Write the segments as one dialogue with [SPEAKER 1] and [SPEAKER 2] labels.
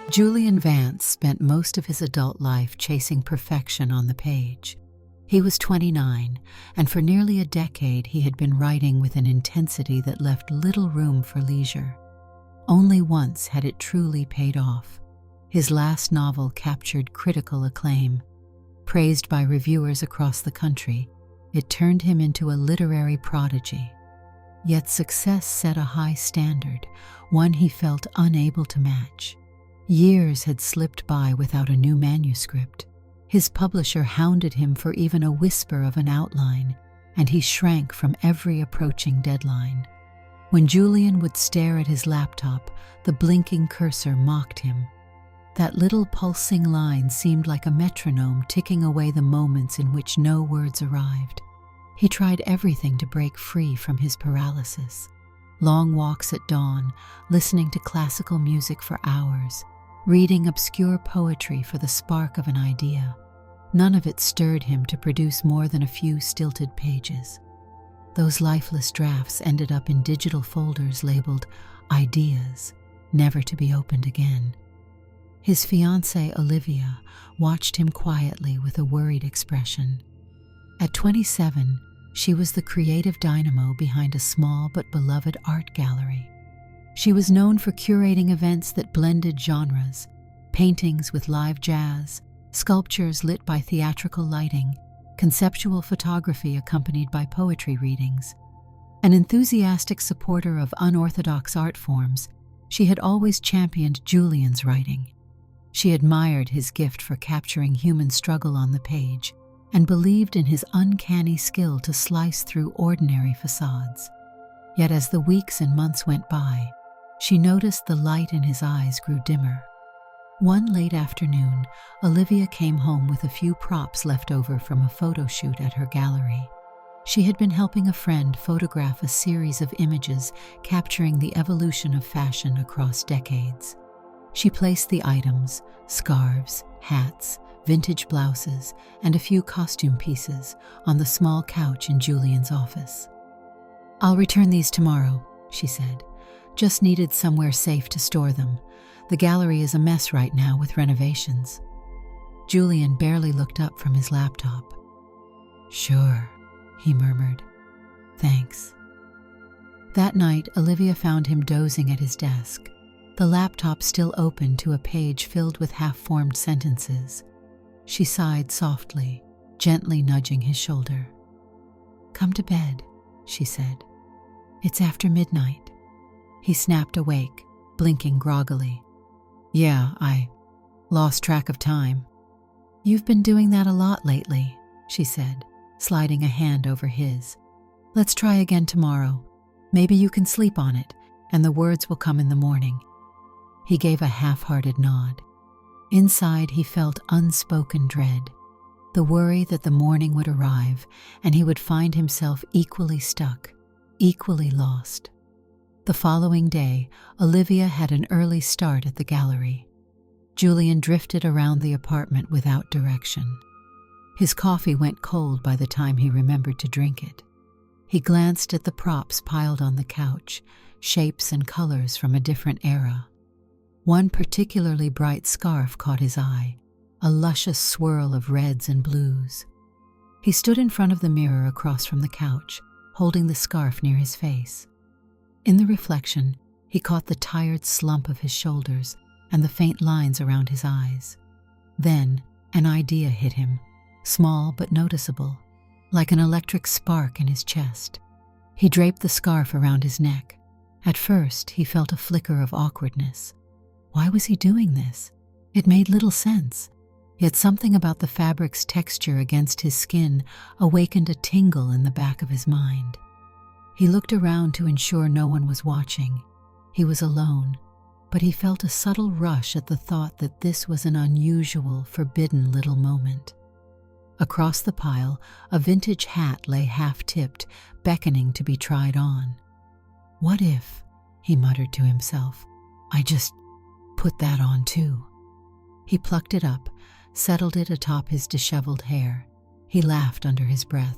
[SPEAKER 1] Julian Vance spent most of his adult life chasing perfection on the page. He was 29, and for nearly a decade he had been writing with an intensity that left little room for leisure. Only once had it truly paid off. His last novel captured critical acclaim. Praised by reviewers across the country, it turned him into a literary prodigy. Yet success set a high standard, one he felt unable to match. Years had slipped by without a new manuscript. His publisher hounded him for even a whisper of an outline, and he shrank from every approaching deadline. When Julian would stare at his laptop, the blinking cursor mocked him. That little pulsing line seemed like a metronome ticking away the moments in which no words arrived. He tried everything to break free from his paralysis. Long walks at dawn, listening to classical music for hours, reading obscure poetry for the spark of an idea. None of it stirred him to produce more than a few stilted pages. Those lifeless drafts ended up in digital folders labeled ideas, never to be opened again. His fiancée, Olivia, watched him quietly with a worried expression. At 27, she was the creative dynamo behind a small but beloved art gallery. She was known for curating events that blended genres, paintings with live jazz, sculptures lit by theatrical lighting, conceptual photography accompanied by poetry readings. An enthusiastic supporter of unorthodox art forms, she had always championed Julian's writing. She admired his gift for capturing human struggle on the page and believed in his uncanny skill to slice through ordinary facades. Yet as the weeks and months went by, she noticed the light in his eyes grew dimmer. One late afternoon, Olivia came home with a few props left over from a photo shoot at her gallery. She had been helping a friend photograph a series of images capturing the evolution of fashion across decades. She placed the items, scarves, hats, vintage blouses, and a few costume pieces on the small couch in Julian's office. "I'll return these tomorrow," she said. "Just needed somewhere safe to store them. The gallery is a mess right now with renovations." Julian barely looked up from his laptop. "Sure," he murmured. "Thanks." That night, Olivia found him dozing at his desk, the laptop still open to a page filled with half-formed sentences. She sighed softly, gently nudging his shoulder. "Come to bed," she said. "It's after midnight." He snapped awake, blinking groggily. "Yeah, I lost track of time." "You've been doing that a lot lately," she said, sliding a hand over his. "Let's try again tomorrow. Maybe you can sleep on it, and the words will come in the morning." He gave a half-hearted nod. Inside, he felt unspoken dread, the worry that the morning would arrive and he would find himself equally stuck, equally lost. The following day, Olivia had an early start at the gallery. Julian drifted around the apartment without direction. His coffee went cold by the time he remembered to drink it. He glanced at the props piled on the couch, shapes and colors from a different era. One particularly bright scarf caught his eye, a luscious swirl of reds and blues. He stood in front of the mirror across from the couch, holding the scarf near his face. In the reflection, he caught the tired slump of his shoulders and the faint lines around his eyes. Then, an idea hit him, small but noticeable, like an electric spark in his chest. He draped the scarf around his neck. At first, he felt a flicker of awkwardness. Why was he doing this? It made little sense. Yet something about the fabric's texture against his skin awakened a tingle in the back of his mind. He looked around to ensure no one was watching. He was alone, but he felt a subtle rush at the thought that this was an unusual, forbidden little moment. Across the pile, a vintage hat lay half-tipped, beckoning to be tried on. "What if," he muttered to himself, "I just put that on too?" He plucked it up, settled it atop his disheveled hair. He laughed under his breath.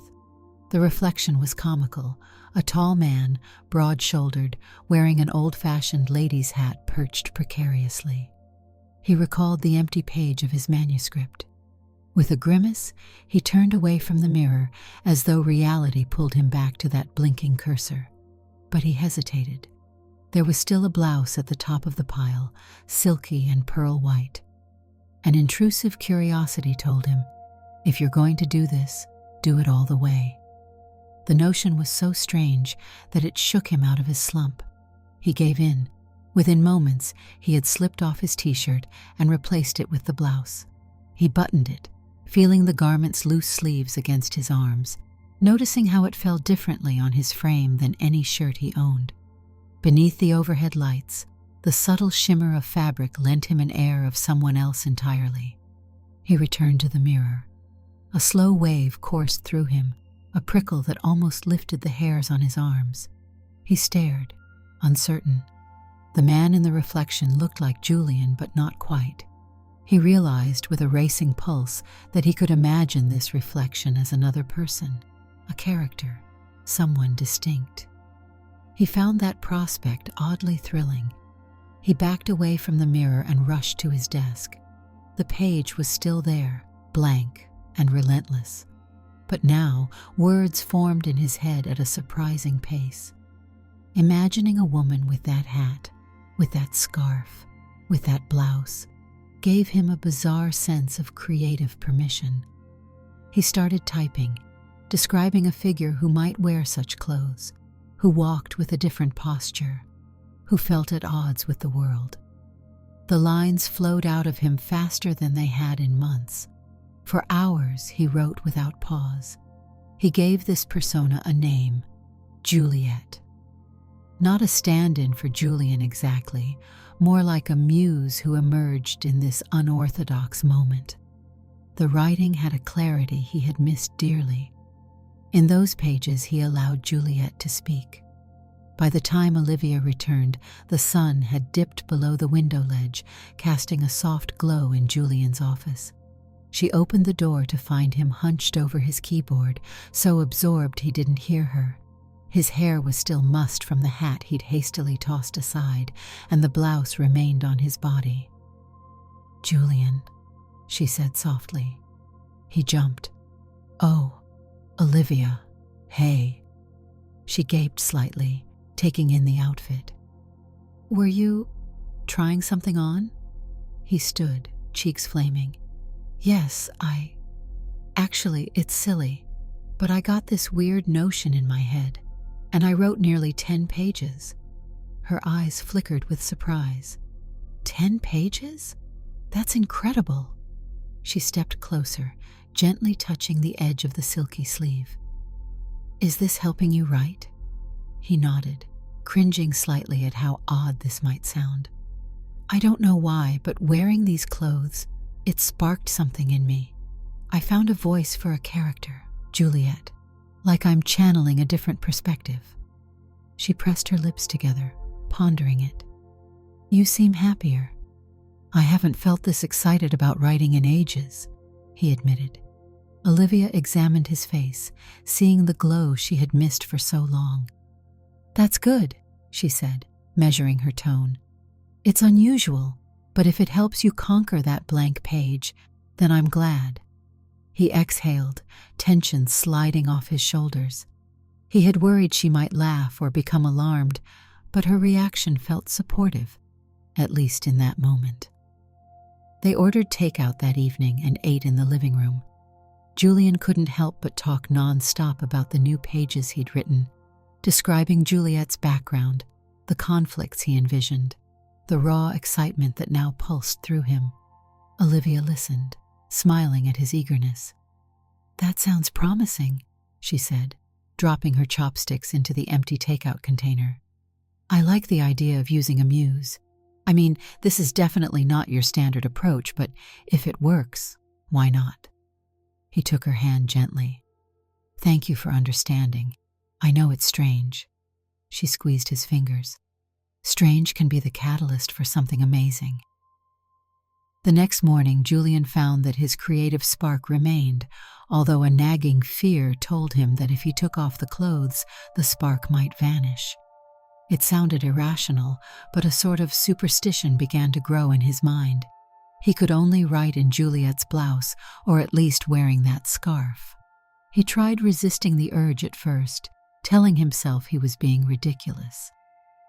[SPEAKER 1] The reflection was comical, a tall man, broad-shouldered, wearing an old-fashioned lady's hat perched precariously. He recalled the empty page of his manuscript. With a grimace, he turned away from the mirror as though reality pulled him back to that blinking cursor. But he hesitated. There was still a blouse at the top of the pile, silky and pearl white. An intrusive curiosity told him, if you're going to do this, do it all the way. The notion was so strange that it shook him out of his slump. He gave in. Within moments, he had slipped off his t-shirt and replaced it with the blouse. He buttoned it, feeling the garment's loose sleeves against his arms, noticing how it fell differently on his frame than any shirt he owned. Beneath the overhead lights, the subtle shimmer of fabric lent him an air of someone else entirely. He returned to the mirror. A slow wave coursed through him, a prickle that almost lifted the hairs on his arms. He stared, uncertain. The man in the reflection looked like Julian, but not quite. He realized with a racing pulse that he could imagine this reflection as another person, a character, someone distinct. He found that prospect oddly thrilling. He backed away from the mirror and rushed to his desk. The page was still there, blank and relentless. But now, words formed in his head at a surprising pace. Imagining a woman with that hat, with that scarf, with that blouse, gave him a bizarre sense of creative permission. He started typing, describing a figure who might wear such clothes, who walked with a different posture, who felt at odds with the world. The lines flowed out of him faster than they had in months. For hours he wrote without pause. He gave this persona a name, Juliet. Not a stand-in for Julian exactly, more like a muse who emerged in this unorthodox moment. The writing had a clarity he had missed dearly. In those pages he allowed Juliet to speak. By the time Olivia returned, the sun had dipped below the window ledge, casting a soft glow in Julian's office. She opened the door to find him hunched over his keyboard, so absorbed he didn't hear her. His hair was still mussed from the hat he'd hastily tossed aside, and the blouse remained on his body. "Julian," she said softly. He jumped. "Oh, Olivia, hey." She gaped slightly, taking in the outfit. "Were you trying something on?" He stood, cheeks flaming. "Yes, Actually, it's silly, but I got this weird notion in my head, and I wrote nearly 10 pages. Her eyes flickered with surprise. 10 pages? That's incredible. She stepped closer, gently touching the edge of the silky sleeve. "Is this helping you write?" He nodded, cringing slightly at how odd this might sound. "I don't know why, but wearing these clothes, it sparked something in me. I found a voice for a character, Juliet, like I'm channeling a different perspective." She pressed her lips together, pondering it. "You seem happier." "I haven't felt this excited about writing in ages," he admitted. Olivia examined his face, seeing the glow she had missed for so long. "That's good," she said, measuring her tone. "It's unusual, but if it helps you conquer that blank page, then I'm glad." He exhaled, tension sliding off his shoulders. He had worried she might laugh or become alarmed, but her reaction felt supportive, at least in that moment. They ordered takeout that evening and ate in the living room. Julian couldn't help but talk non-stop about the new pages he'd written, describing Juliet's background, the conflicts he envisioned, the raw excitement that now pulsed through him. Olivia listened, smiling at his eagerness. "That sounds promising," she said, dropping her chopsticks into the empty takeout container. "I like the idea of using a muse. I mean, this is definitely not your standard approach, but if it works, why not?" He took her hand gently. "Thank you for understanding. I know it's strange." She squeezed his fingers. Strange can be the catalyst for something amazing. The next morning, Julian found that his creative spark remained, although a nagging fear told him that if he took off the clothes, the spark might vanish. It sounded irrational, but a sort of superstition began to grow in his mind. He could only write in Juliet's blouse, or at least wearing that scarf. He tried resisting the urge at first, telling himself he was being ridiculous.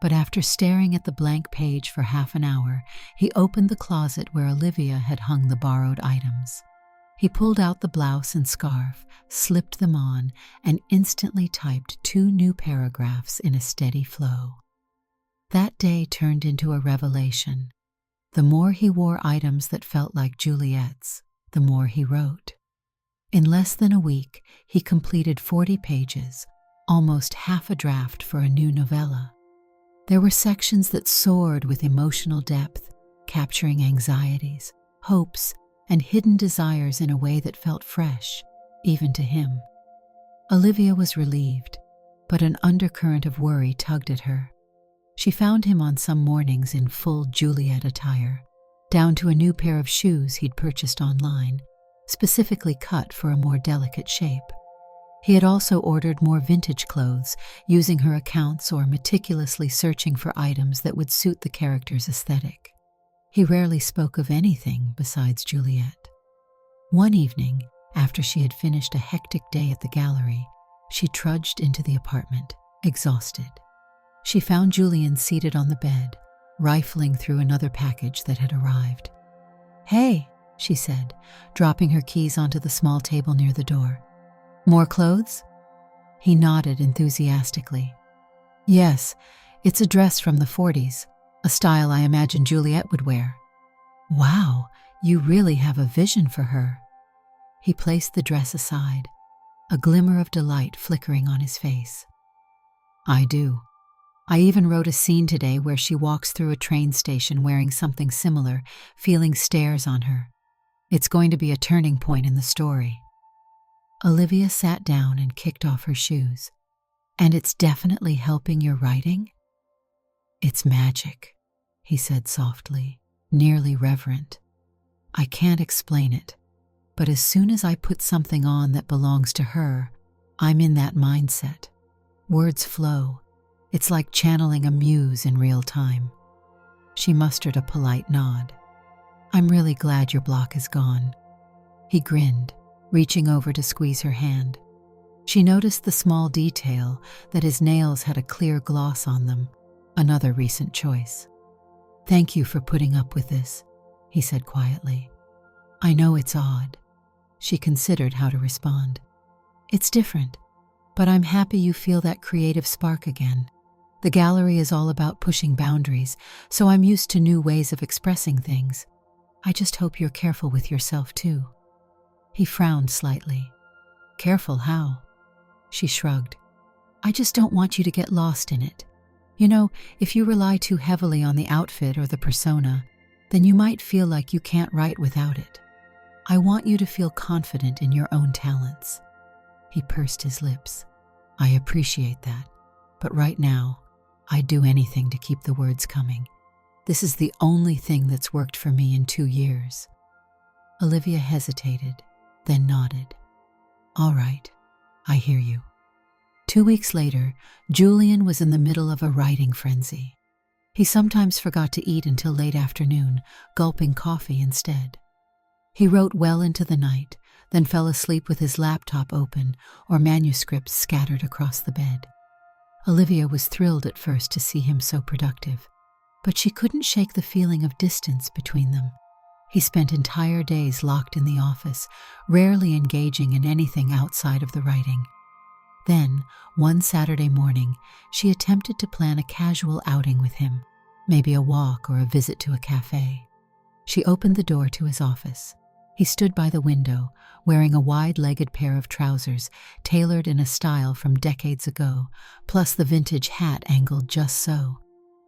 [SPEAKER 1] But after staring at the blank page for half an hour, he opened the closet where Olivia had hung the borrowed items. He pulled out the blouse and scarf, slipped them on, and instantly typed 2 new paragraphs in a steady flow. That day turned into a revelation. The more he wore items that felt like Juliet's, the more he wrote. In less than a week, he completed 40 pages, almost half a draft for a new novella. There were sections that soared with emotional depth, capturing anxieties, hopes, and hidden desires in a way that felt fresh, even to him. Olivia was relieved, but an undercurrent of worry tugged at her. She found him on some mornings in full Juliet attire, down to a new pair of shoes he'd purchased online, specifically cut for a more delicate shape. He had also ordered more vintage clothes, using her accounts or meticulously searching for items that would suit the character's aesthetic. He rarely spoke of anything besides Juliet. One evening, after she had finished a hectic day at the gallery, she trudged into the apartment, exhausted. She found Julian seated on the bed, rifling through another package that had arrived. "Hey," she said, dropping her keys onto the small table near the door. "More clothes?" He nodded enthusiastically. "Yes, it's a dress from the 40s, a style I imagine Juliet would wear." "Wow, you really have a vision for her." He placed the dress aside, a glimmer of delight flickering on his face. "I do. I even wrote a scene today where she walks through a train station wearing something similar, feeling stares on her. It's going to be a turning point in the story." Olivia sat down and kicked off her shoes. "And it's definitely helping your writing?" "It's magic," he said softly, nearly reverent. "I can't explain it, but as soon as I put something on that belongs to her, I'm in that mindset. Words flow. It's like channeling a muse in real time." She mustered a polite nod. "I'm really glad your block is gone." He grinned, reaching over to squeeze her hand. She noticed the small detail that his nails had a clear gloss on them, another recent choice. "Thank you for putting up with this," he said quietly. "I know it's odd." She considered how to respond. "It's different, but I'm happy you feel that creative spark again. The gallery is all about pushing boundaries, so I'm used to new ways of expressing things. I just hope you're careful with yourself too." He frowned slightly. "Careful how?" She shrugged. "I just don't want you to get lost in it. You know, if you rely too heavily on the outfit or the persona, then you might feel like you can't write without it. I want you to feel confident in your own talents." He pursed his lips. "I appreciate that, but right now, I'd do anything to keep the words coming. This is the only thing that's worked for me in 2 years." Olivia hesitated, then nodded. "All right, I hear you." 2 weeks later, Julian was in the middle of a writing frenzy. He sometimes forgot to eat until late afternoon, gulping coffee instead. He wrote well into the night, then fell asleep with his laptop open or manuscripts scattered across the bed. Olivia was thrilled at first to see him so productive, but she couldn't shake the feeling of distance between them. He spent entire days locked in the office, rarely engaging in anything outside of the writing. Then, one Saturday morning, she attempted to plan a casual outing with him, maybe a walk or a visit to a cafe. She opened the door to his office. He stood by the window, wearing a wide-legged pair of trousers, tailored in a style from decades ago, plus the vintage hat angled just so.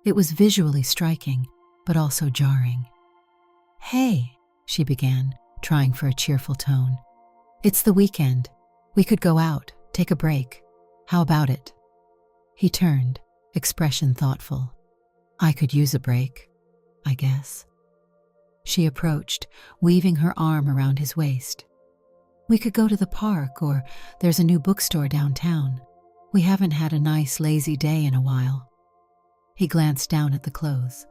[SPEAKER 1] It was visually striking, but also jarring. "Hey," she began, trying for a cheerful tone. "It's the weekend. We could go out, take a break. How about it?" He turned, expression thoughtful. "I could use a break, I guess." She approached, weaving her arm around his waist. "We could go to the park, or there's a new bookstore downtown. We haven't had a nice, lazy day in a while." He glanced down at the clothes.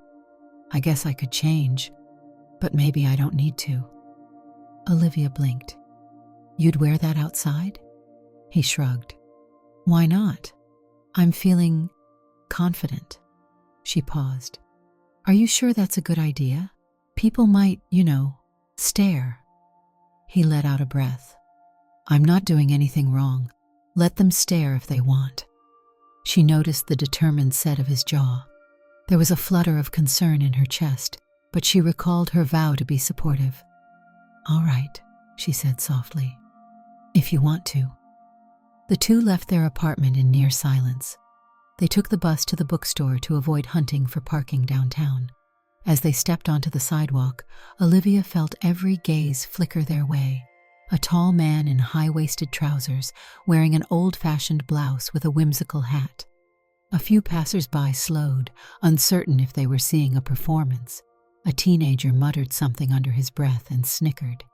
[SPEAKER 1] "I guess I could change, but maybe I don't need to." Olivia blinked. "You'd wear that outside?" He shrugged. "Why not? I'm feeling confident." She paused. "Are you sure that's a good idea? People might, stare." He let out a breath. "I'm not doing anything wrong. Let them stare if they want." She noticed the determined set of his jaw. There was a flutter of concern in her chest, but she recalled her vow to be supportive. "All right," she said softly. "If you want to." The two left their apartment in near silence. They took the bus to the bookstore to avoid hunting for parking downtown. As they stepped onto the sidewalk, Olivia felt every gaze flicker their way. A tall man in high-waisted trousers, wearing an old-fashioned blouse with a whimsical hat. A few passers-by slowed, uncertain if they were seeing a performance. A teenager muttered something under his breath and snickered.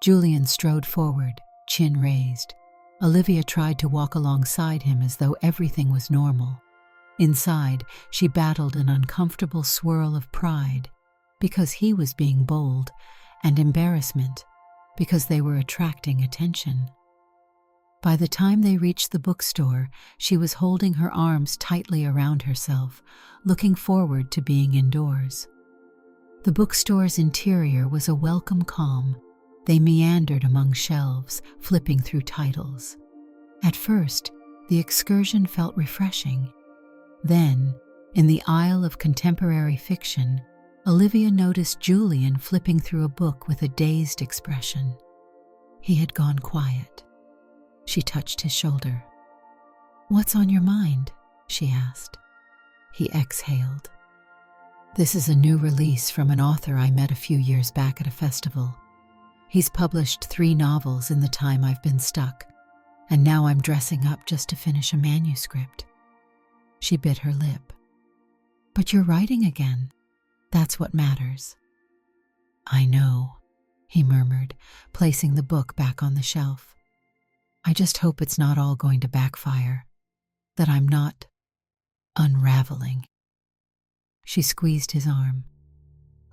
[SPEAKER 1] Julian strode forward, chin raised. Olivia tried to walk alongside him as though everything was normal. Inside, she battled an uncomfortable swirl of pride, because he was being bold, and embarrassment, because they were attracting attention. By the time they reached the bookstore, she was holding her arms tightly around herself, looking forward to being indoors. The bookstore's interior was a welcome calm. They meandered among shelves, flipping through titles. At first, the excursion felt refreshing. Then, in the aisle of contemporary fiction, Olivia noticed Julian flipping through a book with a dazed expression. He had gone quiet. She touched his shoulder. "What's on your mind?" she asked. He exhaled. "This is a new release from an author I met a few years back at a festival. He's published 3 novels in the time I've been stuck, and now I'm dressing up just to finish a manuscript." She bit her lip. "But you're writing again. That's what matters." "I know," he murmured, placing the book back on the shelf. "I just hope it's not all going to backfire, that I'm not unraveling." She squeezed his arm.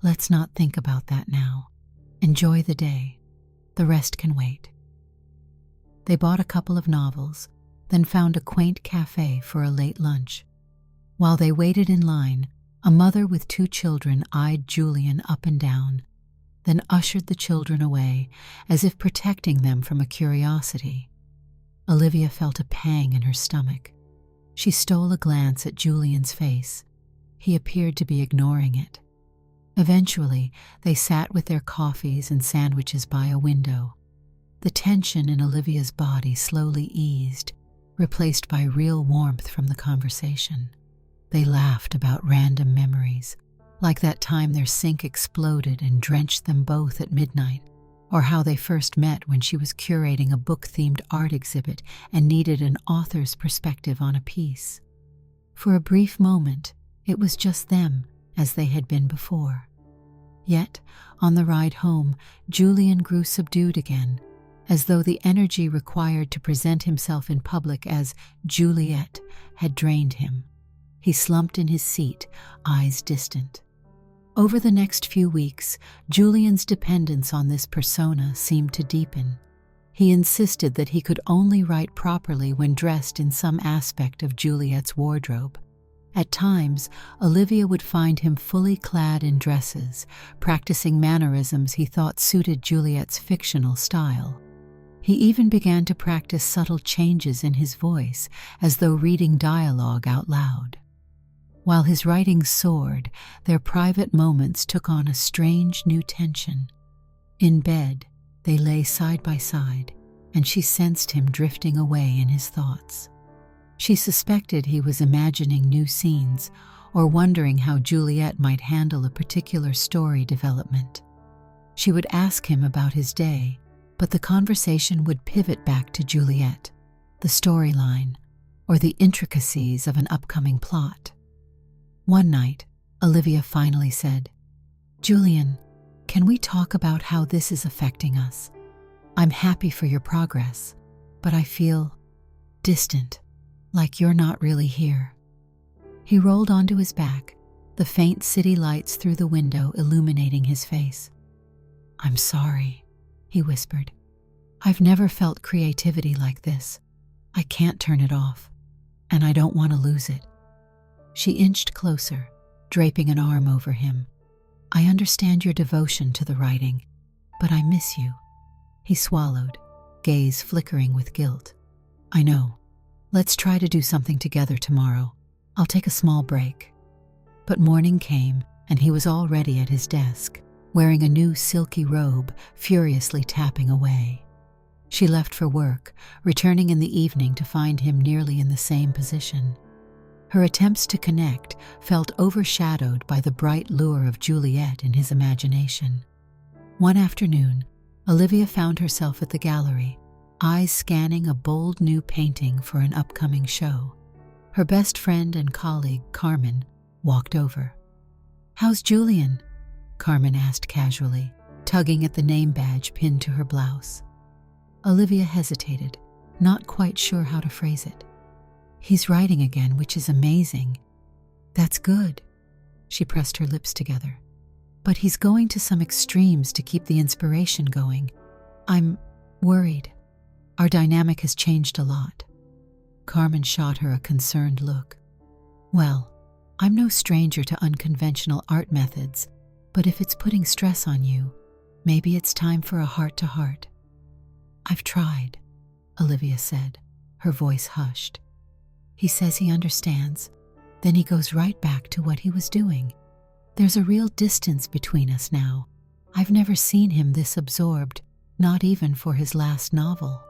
[SPEAKER 1] "Let's not think about that now. Enjoy the day. The rest can wait." They bought a couple of novels, then found a quaint cafe for a late lunch. While they waited in line, a mother with 2 children eyed Julian up and down, then ushered the children away, as if protecting them from a curiosity. Olivia felt a pang in her stomach. She stole a glance at Julian's face. He appeared to be ignoring it. Eventually, they sat with their coffees and sandwiches by a window. The tension in Olivia's body slowly eased, replaced by real warmth from the conversation. They laughed about random memories, like that time their sink exploded and drenched them both at midnight, or how they first met when she was curating a book-themed art exhibit and needed an author's perspective on a piece. For a brief moment, it was just them, as they had been before. Yet, on the ride home, Julian grew subdued again, as though the energy required to present himself in public as Juliet had drained him. He slumped in his seat, eyes distant. Over the next few weeks, Julian's dependence on this persona seemed to deepen. He insisted that he could only write properly when dressed in some aspect of Juliet's wardrobe. At times, Olivia would find him fully clad in dresses, practicing mannerisms he thought suited Juliet's fictional style. He even began to practice subtle changes in his voice, as though reading dialogue out loud. While his writing soared, their private moments took on a strange new tension. In bed, they lay side by side, and she sensed him drifting away in his thoughts. She suspected he was imagining new scenes, or wondering how Juliet might handle a particular story development. She would ask him about his day, but the conversation would pivot back to Juliet, the storyline, or the intricacies of an upcoming plot. One night, Olivia finally said, "Julian, can we talk about how this is affecting us? I'm happy for your progress, but I feel distant, like you're not really here." He rolled onto his back, the faint city lights through the window illuminating his face. "I'm sorry," he whispered. "I've never felt creativity like this. I can't turn it off, and I don't want to lose it." She inched closer, draping an arm over him. "I understand your devotion to the writing, but I miss you." He swallowed, gaze flickering with guilt. "I know. Let's try to do something together tomorrow. I'll take a small break." But morning came, and he was already at his desk, wearing a new silky robe, furiously tapping away. She left for work, returning in the evening to find him nearly in the same position. Her attempts to connect felt overshadowed by the bright lure of Juliet in his imagination. One afternoon, Olivia found herself at the gallery, eyes scanning a bold new painting for an upcoming show. Her best friend and colleague, Carmen, walked over. "How's Julian?" Carmen asked casually, tugging at the name badge pinned to her blouse. Olivia hesitated, not quite sure how to phrase it. "He's writing again, which is amazing." "That's good." She pressed her lips together. "But he's going to some extremes to keep the inspiration going. I'm worried. Our dynamic has changed a lot." Carmen shot her a concerned look. "Well, I'm no stranger to unconventional art methods, but if it's putting stress on you, maybe it's time for a heart-to-heart." "I've tried," Olivia said, her voice hushed. "He says he understands, then he goes right back to what he was doing. There's a real distance between us now. I've never seen him this absorbed, not even for his last novel."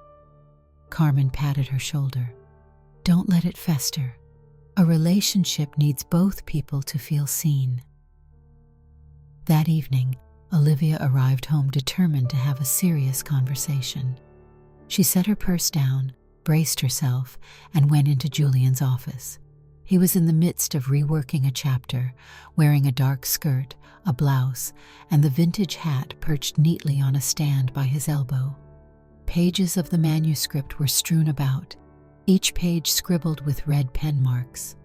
[SPEAKER 1] Carmen patted her shoulder. "Don't let it fester. A relationship needs both people to feel seen." That evening, Olivia arrived home determined to have a serious conversation. She set her purse down, braced herself, and went into Julian's office. He was in the midst of reworking a chapter, wearing a dark skirt, a blouse, and the vintage hat perched neatly on a stand by his elbow. Pages of the manuscript were strewn about, each page scribbled with red pen marks.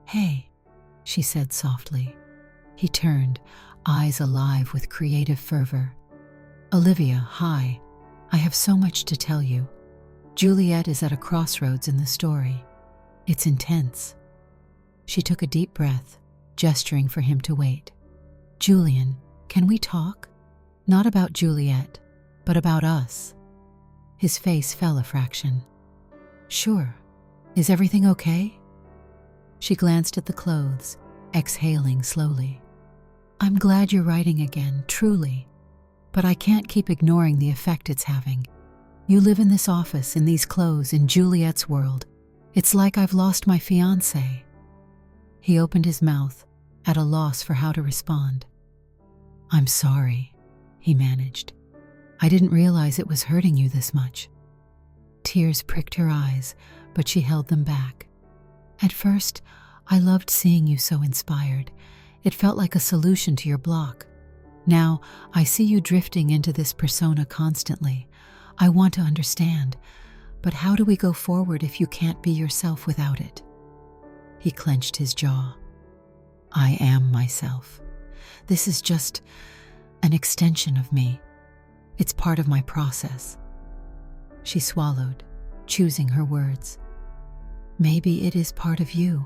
[SPEAKER 1] "Hey," she said softly. He turned, eyes alive with creative fervor. "Olivia, hi. I have so much to tell you. Juliet is at a crossroads in the story. It's intense." She took a deep breath, gesturing for him to wait. "Julian, can we talk? Not about Juliet, but about us." His face fell a fraction. "Sure. Is everything okay?" She glanced at the clothes, exhaling slowly. "I'm glad you're writing again, truly. But I can't keep ignoring the effect it's having. You live in this office, in these clothes, in Juliet's world. It's like I've lost my fiancé." He opened his mouth, at a loss for how to respond. "I'm sorry," he managed. "I didn't realize it was hurting you this much." Tears pricked her eyes, but she held them back. "At first, I loved seeing you so inspired. It felt like a solution to your block. Now, I see you drifting into this persona constantly. I want to understand, but how do we go forward if you can't be yourself without it?" He clenched his jaw. "I am myself. This is just an extension of me. It's part of my process." She swallowed, choosing her words. "Maybe it is part of you.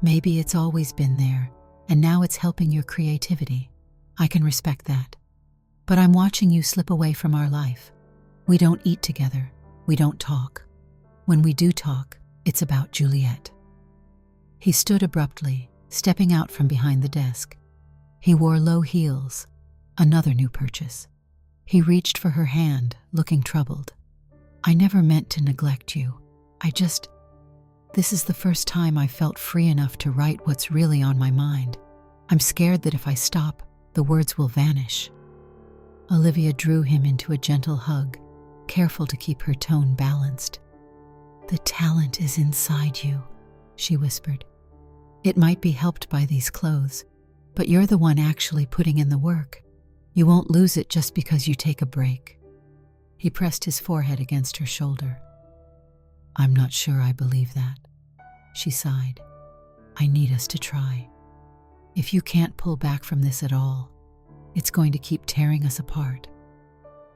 [SPEAKER 1] Maybe it's always been there, and now it's helping your creativity. I can respect that. But I'm watching you slip away from our life. We don't eat together. We don't talk. When we do talk, it's about Juliet." He stood abruptly, stepping out from behind the desk. He wore low heels, another new purchase. He reached for her hand, looking troubled. "I never meant to neglect you. This is the first time I felt free enough to write what's really on my mind. I'm scared that if I stop, the words will vanish." Olivia drew him into a gentle hug, careful to keep her tone balanced. "The talent is inside you," she whispered. "It might be helped by these clothes, but you're the one actually putting in the work. You won't lose it just because you take a break." He pressed his forehead against her shoulder. "I'm not sure I believe that," she sighed. "I need us to try. If you can't pull back from this at all, It's going to keep tearing us apart.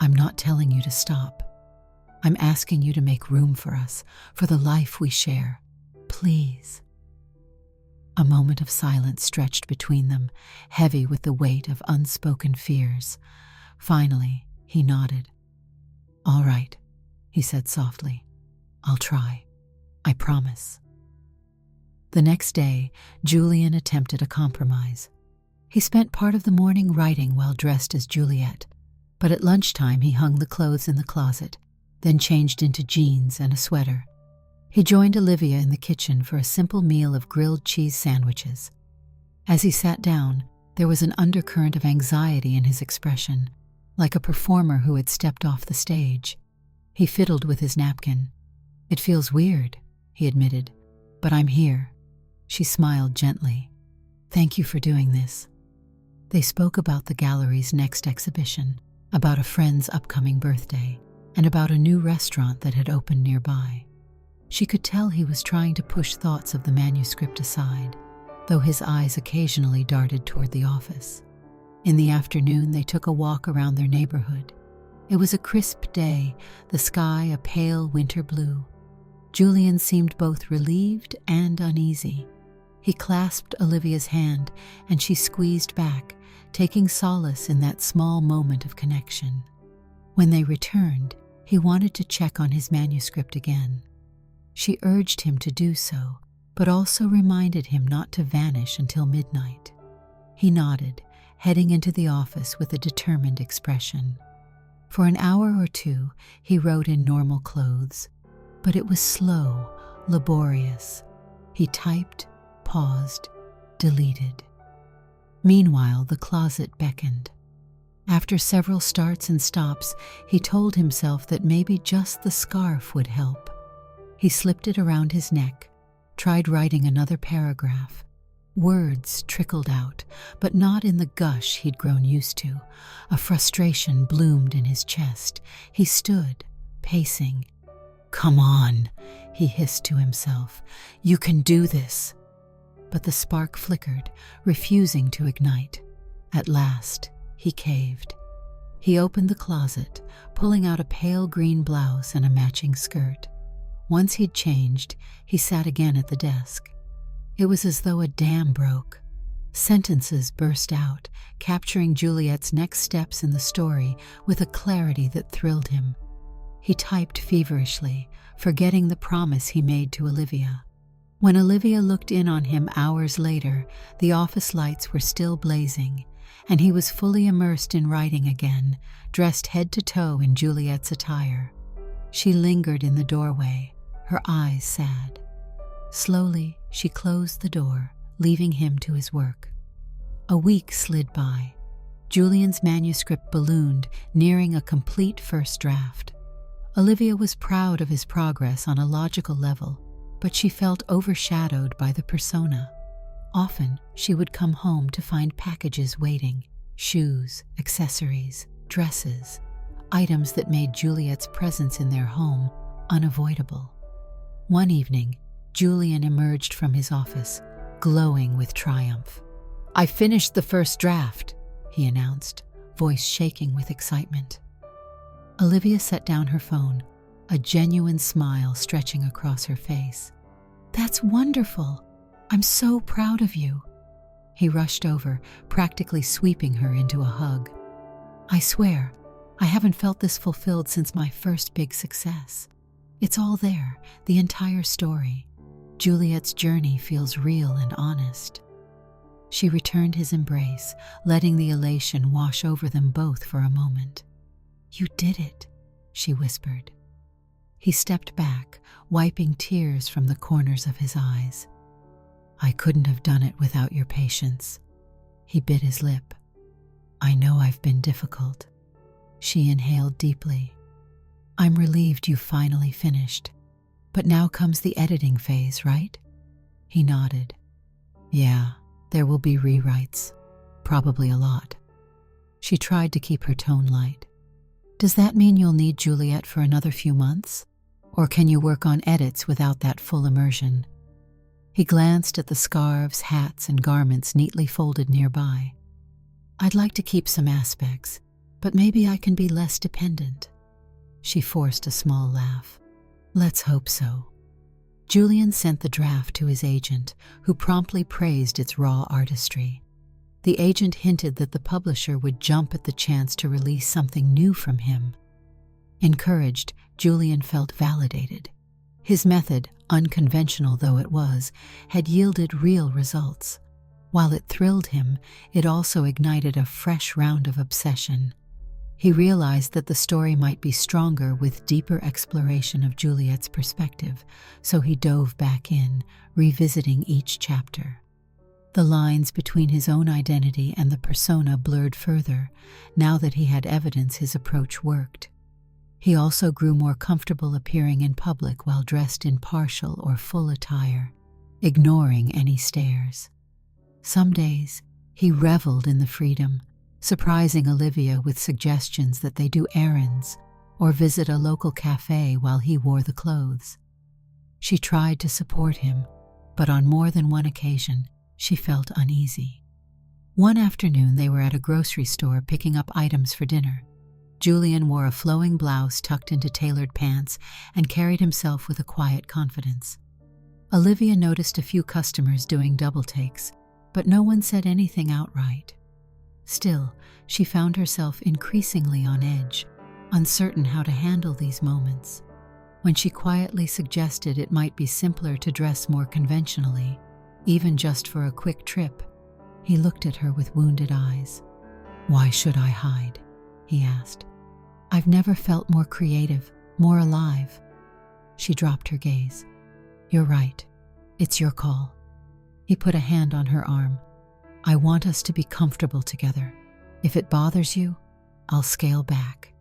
[SPEAKER 1] I'm not telling you to stop. I'm asking you to make room for us, for the life we share. Please." A moment of silence stretched between them, heavy with the weight of unspoken fears. Finally, he nodded. "All right," he said softly. "I'll try. I promise." The next day, Julian attempted a compromise. He spent part of the morning writing while dressed as Juliet, but at lunchtime he hung the clothes in the closet, then changed into jeans and a sweater. He joined Olivia in the kitchen for a simple meal of grilled cheese sandwiches. As he sat down, there was an undercurrent of anxiety in his expression, like a performer who had stepped off the stage. He fiddled with his napkin. "It feels weird," he admitted, "but I'm here." She smiled gently. "Thank you for doing this." They spoke about the gallery's next exhibition, about a friend's upcoming birthday, and about a new restaurant that had opened nearby. She could tell he was trying to push thoughts of the manuscript aside, though his eyes occasionally darted toward the office. In the afternoon, they took a walk around their neighborhood. It was a crisp day, the sky a pale winter blue. Julian seemed both relieved and uneasy. He clasped Olivia's hand, and she squeezed back, taking solace in that small moment of connection. When they returned, he wanted to check on his manuscript again. She urged him to do so, but also reminded him not to vanish until midnight. He nodded, heading into the office with a determined expression. For an hour or two, he wrote in normal clothes, but it was slow, laborious. He typed, paused, deleted. Meanwhile, the closet beckoned. After several starts and stops, he told himself that maybe just the scarf would help. He slipped it around his neck, tried writing another paragraph. Words trickled out, but not in the gush he'd grown used to. A frustration bloomed in his chest. He stood, pacing. "Come on," he hissed to himself. "You can do this." But the spark flickered, refusing to ignite. At last, he caved. He opened the closet, pulling out a pale green blouse and a matching skirt. Once he'd changed, he sat again at the desk. It was as though a dam broke. Sentences burst out, capturing Juliet's next steps in the story with a clarity that thrilled him. He typed feverishly, forgetting the promise he made to Olivia. When Olivia looked in on him hours later, the office lights were still blazing, and he was fully immersed in writing again, dressed head to toe in Juliet's attire. She lingered in the doorway, her eyes sad. Slowly, she closed the door, leaving him to his work. A week slid by. Julian's manuscript ballooned, nearing a complete first draft. Olivia was proud of his progress on a logical level, but she felt overshadowed by the persona. Often, she would come home to find packages waiting, shoes, accessories, dresses, items that made Juliet's presence in their home unavoidable. One evening, Julian emerged from his office, glowing with triumph. "I finished the first draft," he announced, voice shaking with excitement. Olivia set down her phone, a genuine smile stretching across her face. "That's wonderful! I'm so proud of you." He rushed over, practically sweeping her into a hug. "I swear, I haven't felt this fulfilled since my first big success. It's all there, the entire story. Juliet's journey feels real and honest." She returned his embrace, letting the elation wash over them both for a moment. "You did it," she whispered. He stepped back, wiping tears from the corners of his eyes. "I couldn't have done it without your patience." He bit his lip. "I know I've been difficult." She inhaled deeply. "I'm relieved you finally finished. But now comes the editing phase, right?" He nodded. "Yeah, there will be rewrites. Probably a lot." She tried to keep her tone light. "Does that mean you'll need Juliet for another few months? Or can you work on edits without that full immersion?" He glanced at the scarves, hats, and garments neatly folded nearby. I'd like to keep some aspects, but maybe I can be less dependent. She forced a small laugh. Let's hope so. Julian sent the draft to his agent, who promptly praised its raw artistry. The agent hinted that the publisher would jump at the chance to release something new from him. Encouraged, Julian felt validated. His method, unconventional though it was, had yielded real results. While it thrilled him, it also ignited a fresh round of obsession. He realized that the story might be stronger with deeper exploration of Juliet's perspective, so he dove back in, revisiting each chapter. The lines between his own identity and the persona blurred further, now that he had evidence his approach worked. He also grew more comfortable appearing in public while dressed in partial or full attire, ignoring any stares. Some days, he reveled in the freedom, surprising Olivia with suggestions that they do errands or visit a local cafe while he wore the clothes. She tried to support him, but on more than one occasion, she felt uneasy. One afternoon, they were at a grocery store picking up items for dinner. Julian wore a flowing blouse tucked into tailored pants and carried himself with a quiet confidence. Olivia noticed a few customers doing double takes, but no one said anything outright. Still, she found herself increasingly on edge, uncertain how to handle these moments. When she quietly suggested it might be simpler to dress more conventionally, even just for a quick trip, he looked at her with wounded eyes. "Why should I hide?" he asked. "I've never felt more creative, more alive." She dropped her gaze. "You're right. It's your call." He put a hand on her arm. "I want us to be comfortable together. If it bothers you, I'll scale back."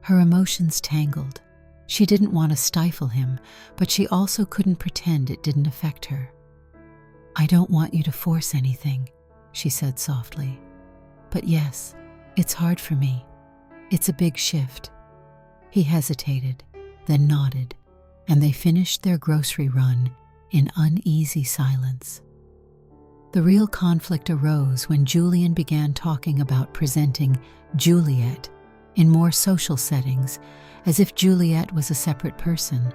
[SPEAKER 1] Her emotions tangled. She didn't want to stifle him, but she also couldn't pretend it didn't affect her. "I don't want you to force anything," she said softly. "But yes, it's hard for me. It's a big shift." He hesitated, then nodded, and they finished their grocery run in uneasy silence. The real conflict arose when Julian began talking about presenting Juliet in more social settings, as if Juliet was a separate person.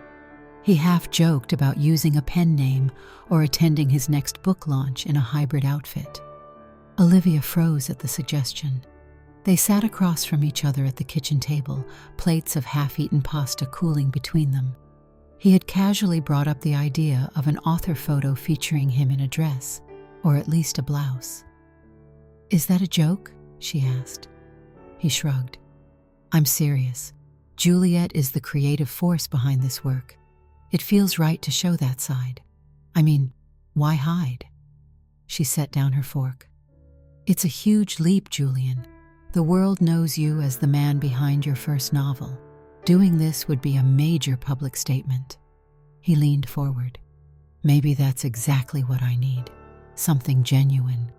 [SPEAKER 1] He half joked about using a pen name or attending his next book launch in a hybrid outfit. Olivia froze at the suggestion. They sat across from each other at the kitchen table, plates of half-eaten pasta cooling between them. He had casually brought up the idea of an author photo featuring him in a dress, or at least a blouse. "Is that a joke?" she asked. He shrugged. "I'm serious. Juliet is the creative force behind this work. It feels right to show that side. I mean, why hide?" She set down her fork. "It's a huge leap, Julian. The world knows you as the man behind your first novel. Doing this would be a major public statement." He leaned forward. "Maybe that's exactly what I need. Something genuine.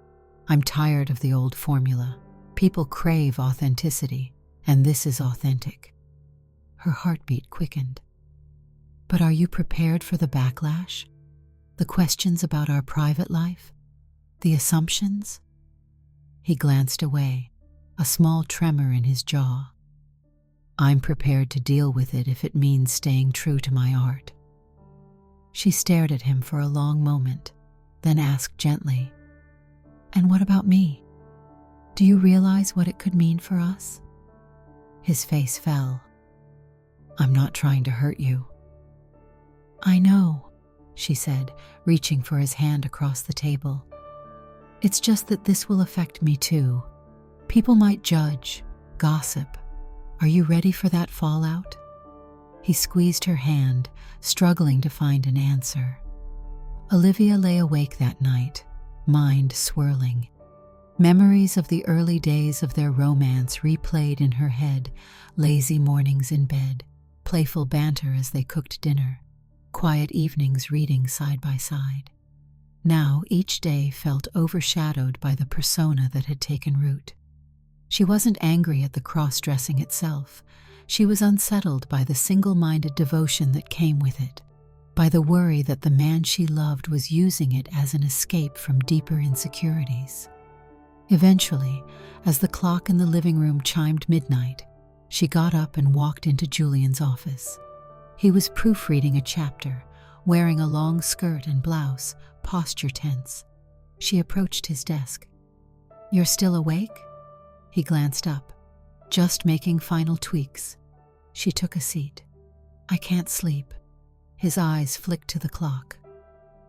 [SPEAKER 1] I'm tired of the old formula. People crave authenticity, and this is authentic." Her heartbeat quickened. "But are you prepared for the backlash? The questions about our private life? The assumptions?" He glanced away, a small tremor in his jaw. "I'm prepared to deal with it if it means staying true to my art." She stared at him for a long moment, then asked gently, "And what about me? Do you realize what it could mean for us?" His face fell. "I'm not trying to hurt you." "I know," she said, reaching for his hand across the table. "It's just that this will affect me too. People might judge, gossip. Are you ready for that fallout?" He squeezed her hand, struggling to find an answer. Olivia lay awake that night, mind swirling. Memories of the early days of their romance replayed in her head, lazy mornings in bed, playful banter as they cooked dinner, quiet evenings reading side by side. Now each day felt overshadowed by the persona that had taken root. She wasn't angry at the cross-dressing itself. She was unsettled by the single-minded devotion that came with it, by the worry that the man she loved was using it as an escape from deeper insecurities. Eventually, as the clock in the living room chimed midnight, she got up and walked into Julian's office. He was proofreading a chapter, wearing a long skirt and blouse, posture tense. She approached his desk. "You're still awake?" He glanced up. "Just making final tweaks." She took a seat. "I can't sleep." His eyes flicked to the clock.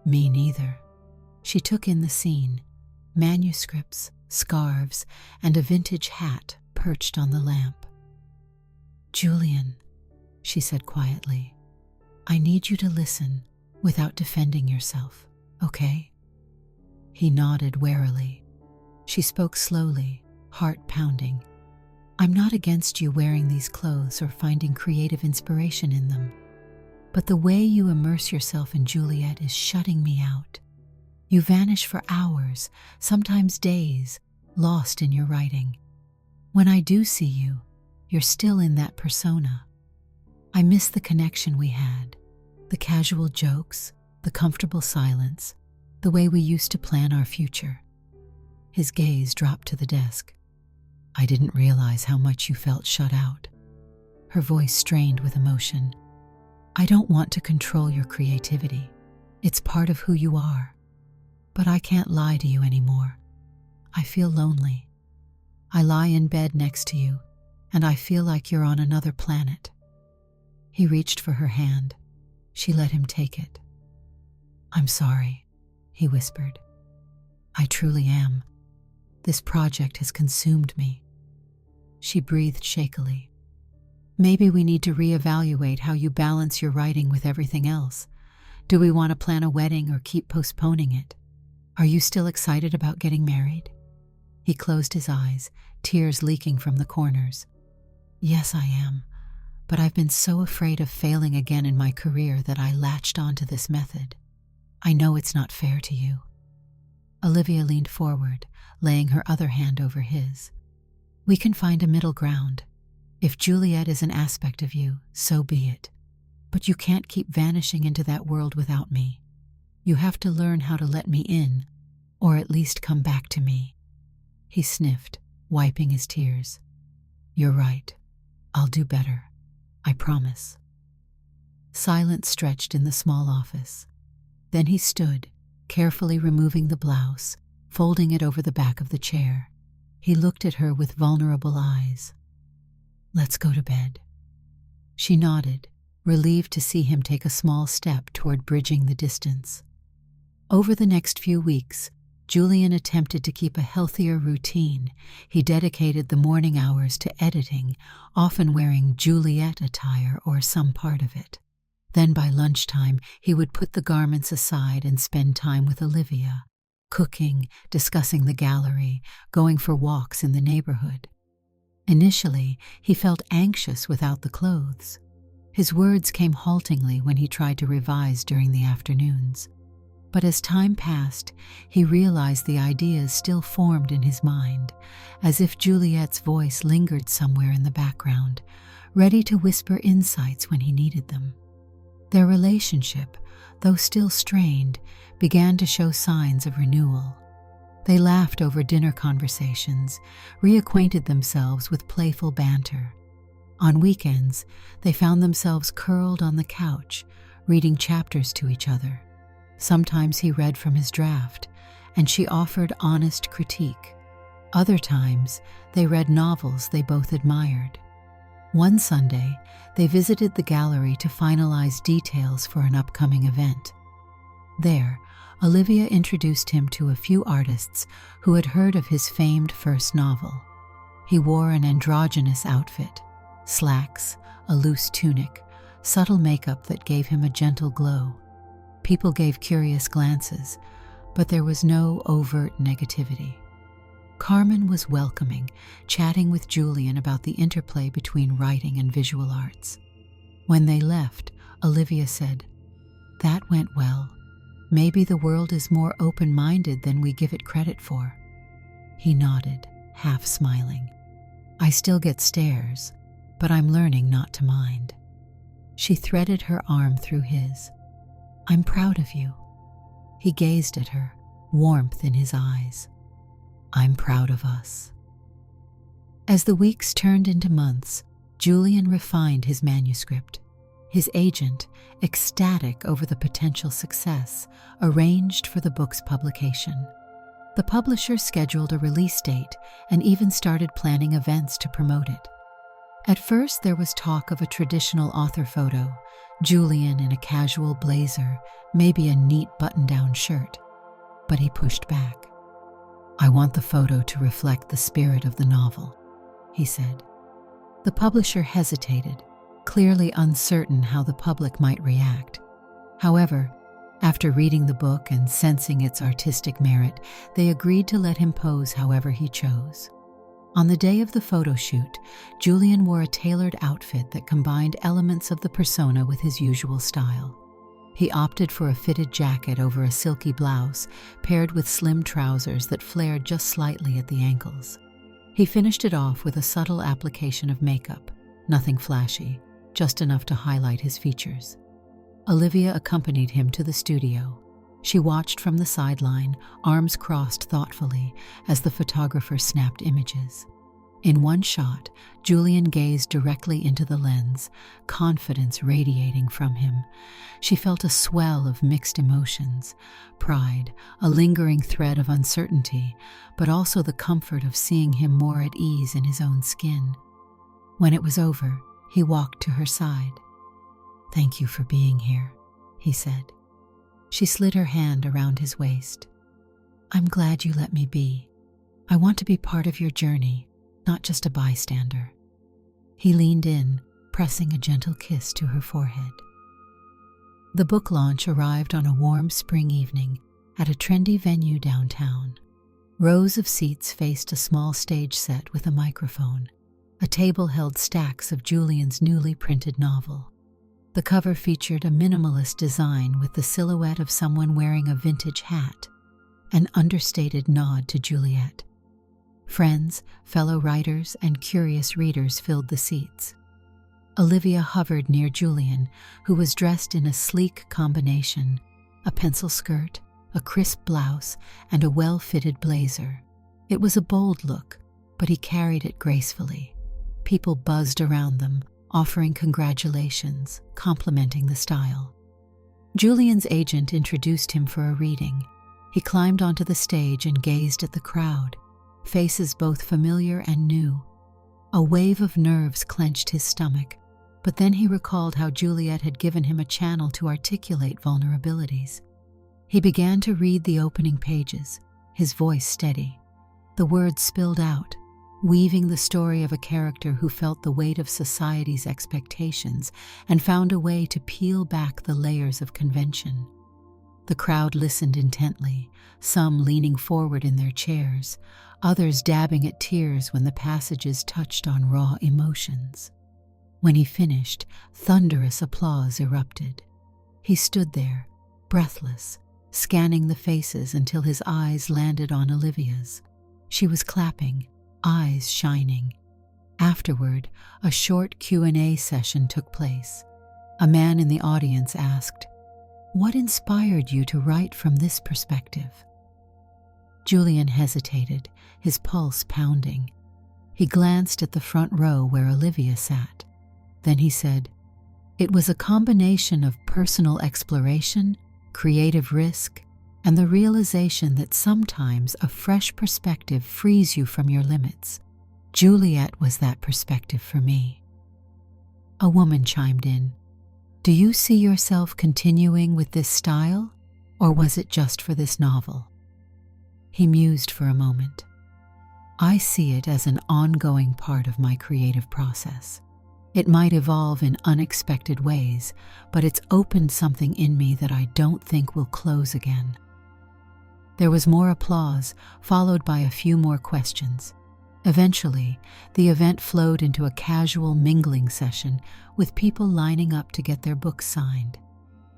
[SPEAKER 1] "Me neither." She took in the scene: manuscripts, scarves, and a vintage hat perched on the lamp. "Julian," she said quietly, "I need you to listen without defending yourself, okay?" He nodded warily. She spoke slowly, heart pounding. "I'm not against you wearing these clothes or finding creative inspiration in them, but the way you immerse yourself in Juliet is shutting me out. You vanish for hours, sometimes days, lost in your writing. When I do see you, you're still in that persona. I miss the connection we had, the casual jokes, the comfortable silence, the way we used to plan our future." His gaze dropped to the desk. "I didn't realize how much you felt shut out." Her voice strained with emotion. "I don't want to control your creativity. It's part of who you are. But I can't lie to you anymore. I feel lonely. I lie in bed next to you, and I feel like you're on another planet." He reached for her hand. She let him take it. "I'm sorry," he whispered. "I truly am. This project has consumed me." She breathed shakily. "Maybe we need to reevaluate how you balance your writing with everything else. Do we want to plan a wedding or keep postponing it? Are you still excited about getting married?" He closed his eyes, tears leaking from the corners. "Yes, I am, but I've been so afraid of failing again in my career that I latched onto this method. I know it's not fair to you." Olivia leaned forward, laying her other hand over his. "We can find a middle ground. If Juliet is an aspect of you, so be it. But you can't keep vanishing into that world without me. You have to learn how to let me in, or at least come back to me." He sniffed, wiping his tears. "You're right. I'll do better. I promise." Silence stretched in the small office. Then he stood, carefully removing the blouse, folding it over the back of the chair. He looked at her with vulnerable eyes. "Let's go to bed." She nodded, relieved to see him take a small step toward bridging the distance. Over the next few weeks, Julian attempted to keep a healthier routine. He dedicated the morning hours to editing, often wearing Juliet attire or some part of it. Then by lunchtime, he would put the garments aside and spend time with Olivia, cooking, discussing the gallery, going for walks in the neighborhood. Initially, he felt anxious without the clothes. His words came haltingly when he tried to revise during the afternoons. But as time passed, he realized the ideas still formed in his mind, as if Juliet's voice lingered somewhere in the background, ready to whisper insights when he needed them. Their relationship, though still strained, began to show signs of renewal. They laughed over dinner conversations, reacquainted themselves with playful banter. On weekends, they found themselves curled on the couch, reading chapters to each other. Sometimes he read from his draft, and she offered honest critique. Other times, they read novels they both admired. One Sunday, they visited the gallery to finalize details for an upcoming event. There, Olivia introduced him to a few artists who had heard of his famed first novel. He wore an androgynous outfit, slacks, a loose tunic, subtle makeup that gave him a gentle glow. People gave curious glances, but there was no overt negativity. Carmen was welcoming, chatting with Julian about the interplay between writing and visual arts. When they left, Olivia said, "That went well. Maybe the world is more open-minded than we give it credit for." He nodded, half smiling. "I still get stares, but I'm learning not to mind." She threaded her arm through his. "I'm proud of you." He gazed at her, warmth in his eyes. I'm proud of us." As the weeks turned into months, Julian refined his manuscript. His agent, ecstatic over the potential success, arranged for the book's publication. The publisher scheduled a release date and even started planning events to promote it. At first, there was talk of a traditional author photo, Julian in a casual blazer, maybe a neat button-down shirt. But he pushed back. "I want the photo to reflect the spirit of the novel," he said. The publisher hesitated, clearly uncertain how the public might react. However, after reading the book and sensing its artistic merit, they agreed to let him pose however he chose. On the day of the photo shoot, Julian wore a tailored outfit that combined elements of the persona with his usual style. He opted for a fitted jacket over a silky blouse, paired with slim trousers that flared just slightly at the ankles. He finished it off with a subtle application of makeup, nothing flashy, just enough to highlight his features. Olivia accompanied him to the studio. She watched from the sideline, arms crossed thoughtfully, as the photographer snapped images. In one shot, Julian gazed directly into the lens, confidence radiating from him. She felt a swell of mixed emotions, pride, a lingering thread of uncertainty, but also the comfort of seeing him more at ease in his own skin. When it was over, he walked to her side. "Thank you for being here," he said. She slid her hand around his waist. "I'm glad you let me be. I want to be part of your journey, not just a bystander." He leaned in, pressing a gentle kiss to her forehead. The book launch arrived on a warm spring evening at a trendy venue downtown. Rows of seats faced a small stage set with a microphone. A table held stacks of Julian's newly printed novel. The cover featured a minimalist design with the silhouette of someone wearing a vintage hat, an understated nod to Juliet. Friends, fellow writers, and curious readers filled the seats. Olivia hovered near Julian, who was dressed in a sleek combination, a pencil skirt, a crisp blouse, and a well-fitted blazer. It was a bold look, but he carried it gracefully. People buzzed around them, offering congratulations, complimenting the style. Julian's agent introduced him for a reading. He climbed onto the stage and gazed at the crowd, faces both familiar and new. A wave of nerves clenched his stomach, but then he recalled how Juliet had given him a channel to articulate vulnerabilities. He began to read the opening pages, his voice steady. The words spilled out, weaving the story of a character who felt the weight of society's expectations and found a way to peel back the layers of convention. The crowd listened intently, some leaning forward in their chairs, others dabbing at tears when the passages touched on raw emotions. When he finished, thunderous applause erupted. He stood there, breathless, scanning the faces until his eyes landed on Olivia's. She was clapping, eyes shining. Afterward, a short Q&A session took place. A man in the audience asked, "What inspired you to write from this perspective?" Julian hesitated, his pulse pounding. He glanced at the front row where Olivia sat. Then he said, "It was a combination of personal exploration, creative risk, and the realization that sometimes a fresh perspective frees you from your limits. Juliet was that perspective for me." A woman chimed in. "Do you see yourself continuing with this style, or was it just for this novel?" He mused for a moment. "I see it as an ongoing part of my creative process. It might evolve in unexpected ways, but it's opened something in me that I don't think will close again." There was more applause, followed by a few more questions. Eventually, the event flowed into a casual mingling session with people lining up to get their books signed.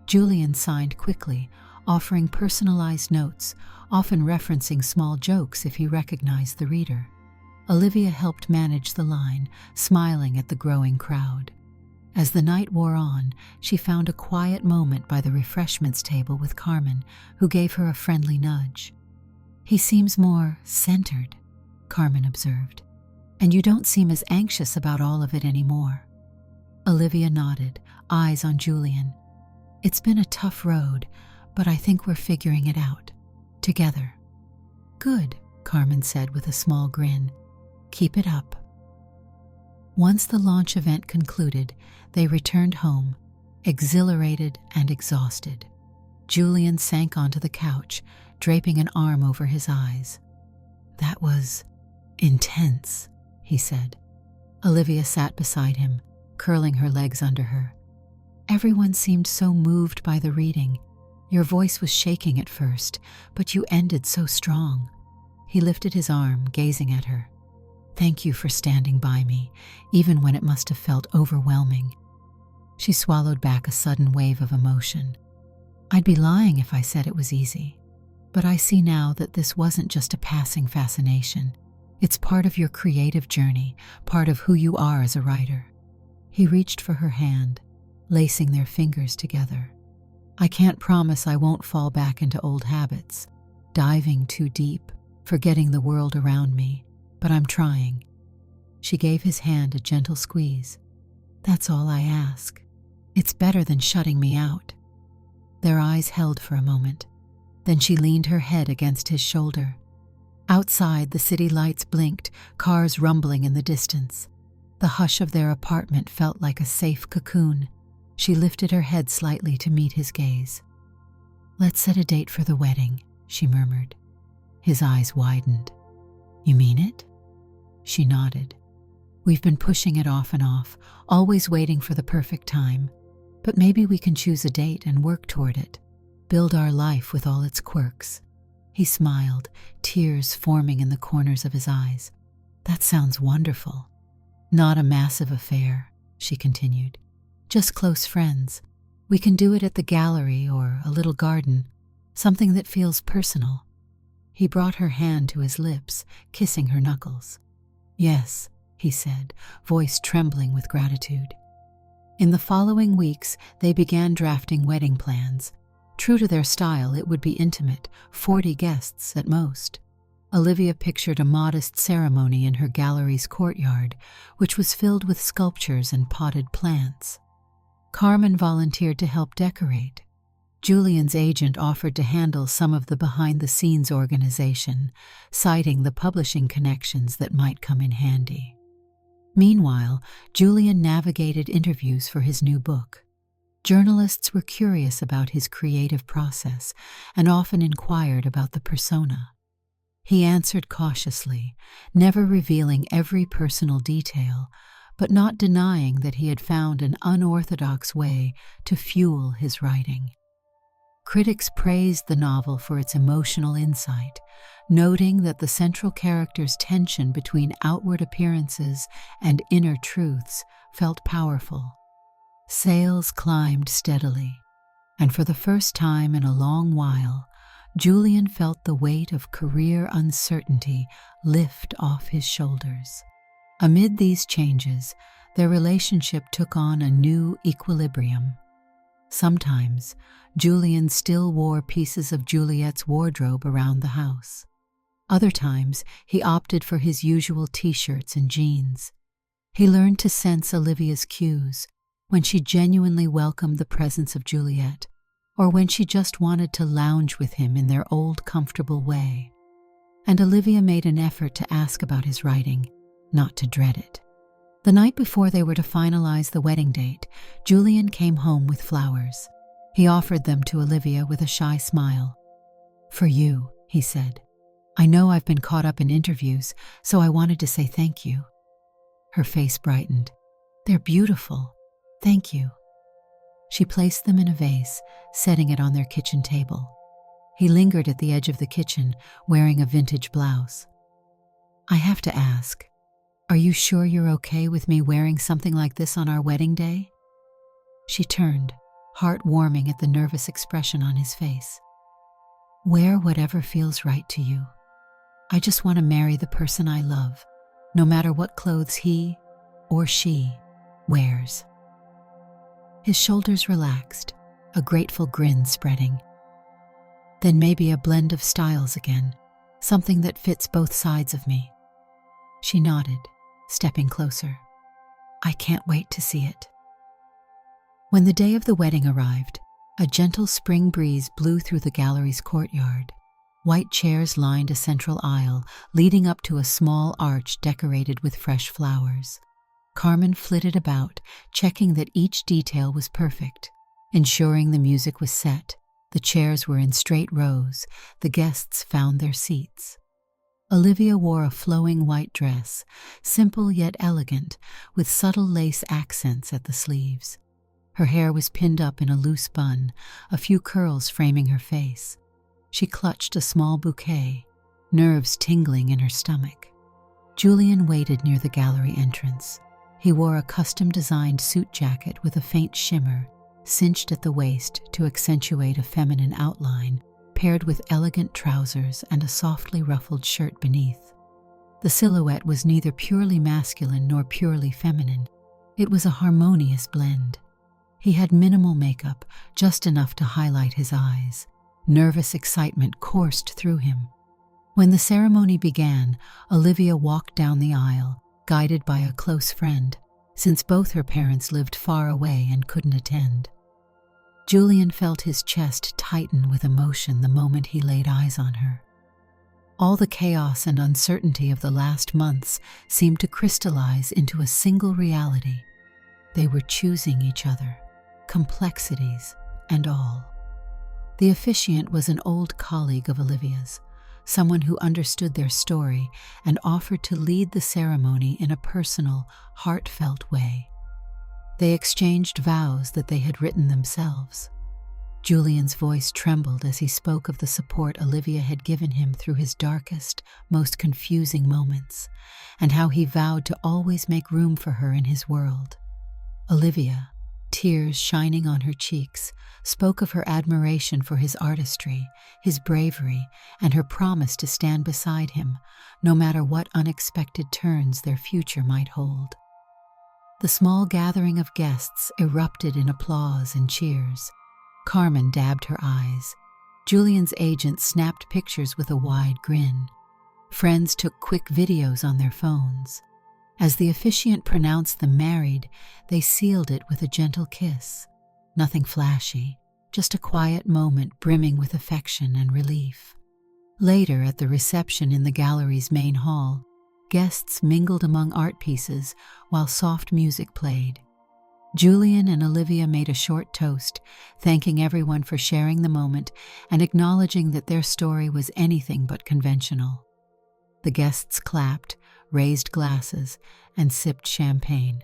[SPEAKER 1] Julian signed quickly, offering personalized notes, often referencing small jokes if he recognized the reader. Olivia helped manage the line, smiling at the growing crowd. As the night wore on, she found a quiet moment by the refreshments table with Carmen, who gave her a friendly nudge. He seems more centered, Carmen observed. And you don't seem as anxious about all of it anymore. Olivia nodded, eyes on Julian. It's been a tough road, but I think we're figuring it out. Together. Good, Carmen said with a small grin. Keep it up. Once the launch event concluded, they returned home, exhilarated and exhausted. Julian sank onto the couch, draping an arm over his eyes. That was intense, he said. Olivia sat beside him, curling her legs under her. Everyone seemed so moved by the reading. Your voice was shaking at first, but you ended so strong. He lifted his arm, gazing at her. Thank you for standing by me, even when it must have felt overwhelming. She swallowed back a sudden wave of emotion. I'd be lying if I said it was easy, but I see now that this wasn't just a passing fascination. It's part of your creative journey, part of who you are as a writer. He reached for her hand, lacing their fingers together. I can't promise I won't fall back into old habits, diving too deep, forgetting the world around me, but I'm trying. She gave his hand a gentle squeeze. That's all I ask. It's better than shutting me out. Their eyes held for a moment. Then she leaned her head against his shoulder. Outside, the city lights blinked, cars rumbling in the distance. The hush of their apartment felt like a safe cocoon. She lifted her head slightly to meet his gaze. Let's set a date for the wedding, she murmured. His eyes widened. You mean it? She nodded. We've been pushing it off and off, always waiting for the perfect time. But maybe we can choose a date and work toward it. Build our life with all its quirks. He smiled, tears forming in the corners of his eyes. That sounds wonderful. Not a massive affair, she continued. Just close friends. We can do it at the gallery or a little garden, something that feels personal. He brought her hand to his lips, kissing her knuckles. Yes, he said, voice trembling with gratitude. In the following weeks, they began drafting wedding plans. True to their style, it would be intimate, 40 guests at most. Olivia pictured a modest ceremony in her gallery's courtyard, which was filled with sculptures and potted plants. Carmen volunteered to help decorate. Julian's agent offered to handle some of the behind-the-scenes organization, citing the publishing connections that might come in handy. Meanwhile, Julian navigated interviews for his new book. Journalists were curious about his creative process and often inquired about the persona. He answered cautiously, never revealing every personal detail, but not denying that he had found an unorthodox way to fuel his writing. Critics praised the novel for its emotional insight, noting that the central character's tension between outward appearances and inner truths felt powerful. Sales climbed steadily, and for the first time in a long while, Julian felt the weight of career uncertainty lift off his shoulders. Amid these changes, their relationship took on a new equilibrium. Sometimes, Julian still wore pieces of Juliet's wardrobe around the house. Other times, he opted for his usual t-shirts and jeans. He learned to sense Olivia's cues, when she genuinely welcomed the presence of Juliet, or when she just wanted to lounge with him in their old comfortable way. And Olivia made an effort to ask about his writing, not to dread it. The night before they were to finalize the wedding date, Julian came home with flowers. He offered them to Olivia with a shy smile. For you, he said. I know I've been caught up in interviews, so I wanted to say thank you. Her face brightened. They're beautiful. Thank you. She placed them in a vase, setting it on their kitchen table. He lingered at the edge of the kitchen, wearing a vintage blouse. I have to ask, are you sure you're okay with me wearing something like this on our wedding day? She turned, heart warming at the nervous expression on his face. Wear whatever feels right to you. I just want to marry the person I love, no matter what clothes he or she wears. His shoulders relaxed, a grateful grin spreading. Then maybe a blend of styles again. something that fits both sides of me." She nodded, stepping closer. "I can't wait to see it." When the day of the wedding arrived, a gentle spring breeze blew through the gallery's courtyard. White chairs lined a central aisle, leading up to a small arch decorated with fresh flowers. Carmen flitted about, checking that each detail was perfect, ensuring the music was set. The chairs were in straight rows. The guests found their seats. Olivia wore a flowing white dress, simple yet elegant, with subtle lace accents at the sleeves. Her hair was pinned up in a loose bun, a few curls framing her face. She clutched a small bouquet, nerves tingling in her stomach. Julian waited near the gallery entrance. He wore a custom-designed suit jacket with a faint shimmer, cinched at the waist to accentuate a feminine outline, paired with elegant trousers and a softly ruffled shirt beneath. The silhouette was neither purely masculine nor purely feminine. It was a harmonious blend. He had minimal makeup, just enough to highlight his eyes. Nervous excitement coursed through him. When the ceremony began, Olivia walked down the aisle, guided by a close friend, since both her parents lived far away and couldn't attend. Julian felt his chest tighten with emotion the moment he laid eyes on her. All the chaos and uncertainty of the last months seemed to crystallize into a single reality. They were choosing each other, complexities and all. The officiant was an old colleague of Olivia's, someone who understood their story and offered to lead the ceremony in a personal, heartfelt way. They exchanged vows that they had written themselves. Julian's voice trembled as he spoke of the support Olivia had given him through his darkest, most confusing moments, and how he vowed to always make room for her in his world. Olivia, tears shining on her cheeks, spoke of her admiration for his artistry, his bravery, and her promise to stand beside him, no matter what unexpected turns their future might hold. The small gathering of guests erupted in applause and cheers. Carmen dabbed her eyes. Julian's agent snapped pictures with a wide grin. Friends took quick videos on their phones. As the officiant pronounced them married, they sealed it with a gentle kiss. Nothing flashy, just a quiet moment brimming with affection and relief. Later, at the reception in the gallery's main hall, guests mingled among art pieces while soft music played. Julian and Olivia made a short toast, thanking everyone for sharing the moment and acknowledging that their story was anything but conventional. The guests clapped, raised glasses, and sipped champagne.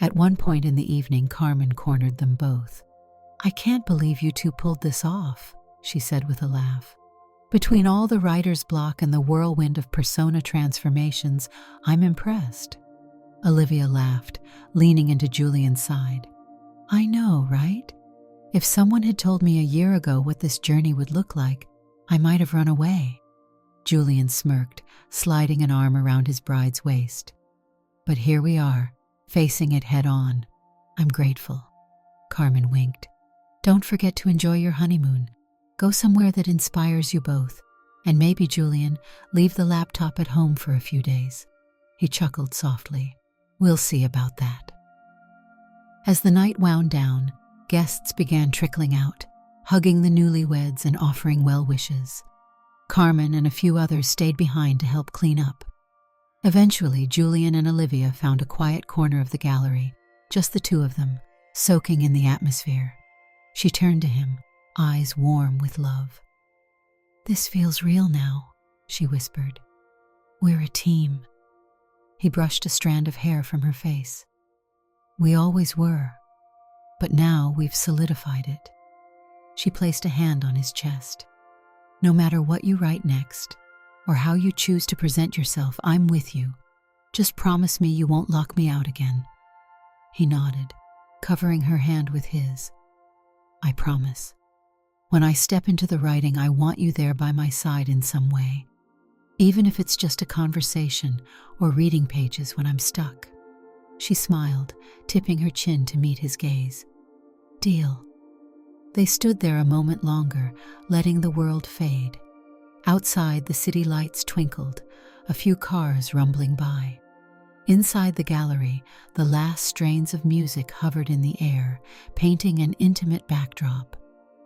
[SPEAKER 1] At one point in the evening, Carmen cornered them both. "I can't believe you two pulled this off," she said with a laugh. "Between all the writer's block and the whirlwind of persona transformations, I'm impressed." Olivia laughed, leaning into Julian's side. "I know, right? If someone had told me a year ago what this journey would look like, I might have run away." Julian smirked, sliding an arm around his bride's waist. "But here we are, facing it head on. I'm grateful." Carmen winked. "Don't forget to enjoy your honeymoon. Go somewhere that inspires you both. And maybe, Julian, leave the laptop at home for a few days." He chuckled softly. "We'll see about that." As the night wound down, guests began trickling out, hugging the newlyweds and offering well wishes. Carmen and a few others stayed behind to help clean up. Eventually, Julian and Olivia found a quiet corner of the gallery, just the two of them, soaking in the atmosphere. She turned to him, eyes warm with love. "This feels real now," she whispered. "We're a team." He brushed a strand of hair from her face. "We always were, but now we've solidified it." She placed a hand on his chest. "No matter what you write next, or how you choose to present yourself, I'm with you. Just promise me you won't lock me out again." He nodded, covering her hand with his. "I promise. When I step into the writing, I want you there by my side in some way, even if it's just a conversation or reading pages when I'm stuck." She smiled, tipping her chin to meet his gaze. "Deal." They stood there a moment longer, letting the world fade. Outside, the city lights twinkled, a few cars rumbling by. Inside the gallery, the last strains of music hovered in the air, painting an intimate backdrop.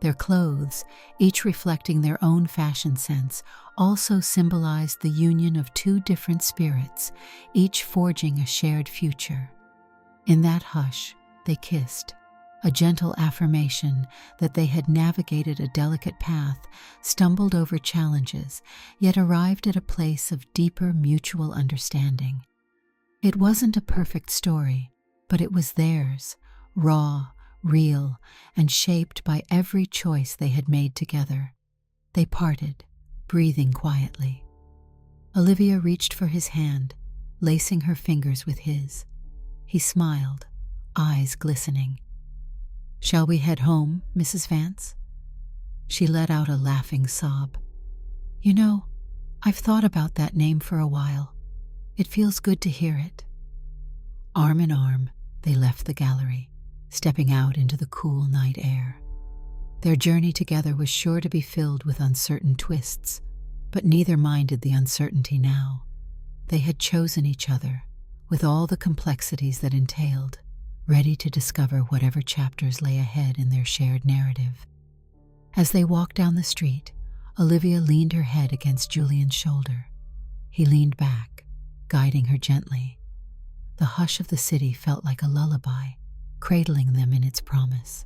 [SPEAKER 1] Their clothes, each reflecting their own fashion sense, also symbolized the union of two different spirits, each forging a shared future. In that hush, they kissed, a gentle affirmation that they had navigated a delicate path, stumbled over challenges, yet arrived at a place of deeper mutual understanding. It wasn't a perfect story, but it was theirs, raw, real, and shaped by every choice they had made together. They parted, breathing quietly. Olivia reached for his hand, lacing her fingers with his. He smiled, eyes glistening. "Shall we head home, Mrs. Vance?" She let out a laughing sob. "You know, I've thought about that name for a while. It feels good to hear it." Arm in arm, they left the gallery, stepping out into the cool night air. Their journey together was sure to be filled with uncertain twists, but neither minded the uncertainty now. They had chosen each other, with all the complexities that entailed, ready to discover whatever chapters lay ahead in their shared narrative. As they walked down the street, Olivia leaned her head against Julian's shoulder. He leaned back, guiding her gently. The hush of the city felt like a lullaby, cradling them in its promise.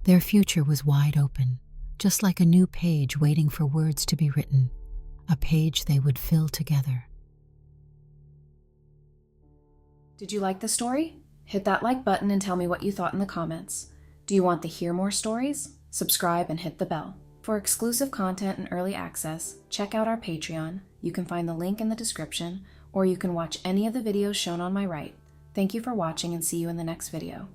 [SPEAKER 1] Their future was wide open, just like a new page waiting for words to be written, a page they would fill together.
[SPEAKER 2] Did you like the story? Hit that like button and tell me what you thought in the comments. Do you want to hear more stories? Subscribe and hit the bell. For exclusive content and early access, check out our Patreon. You can find the link in the description, or you can watch any of the videos shown on my right. Thank you for watching and see you in the next video.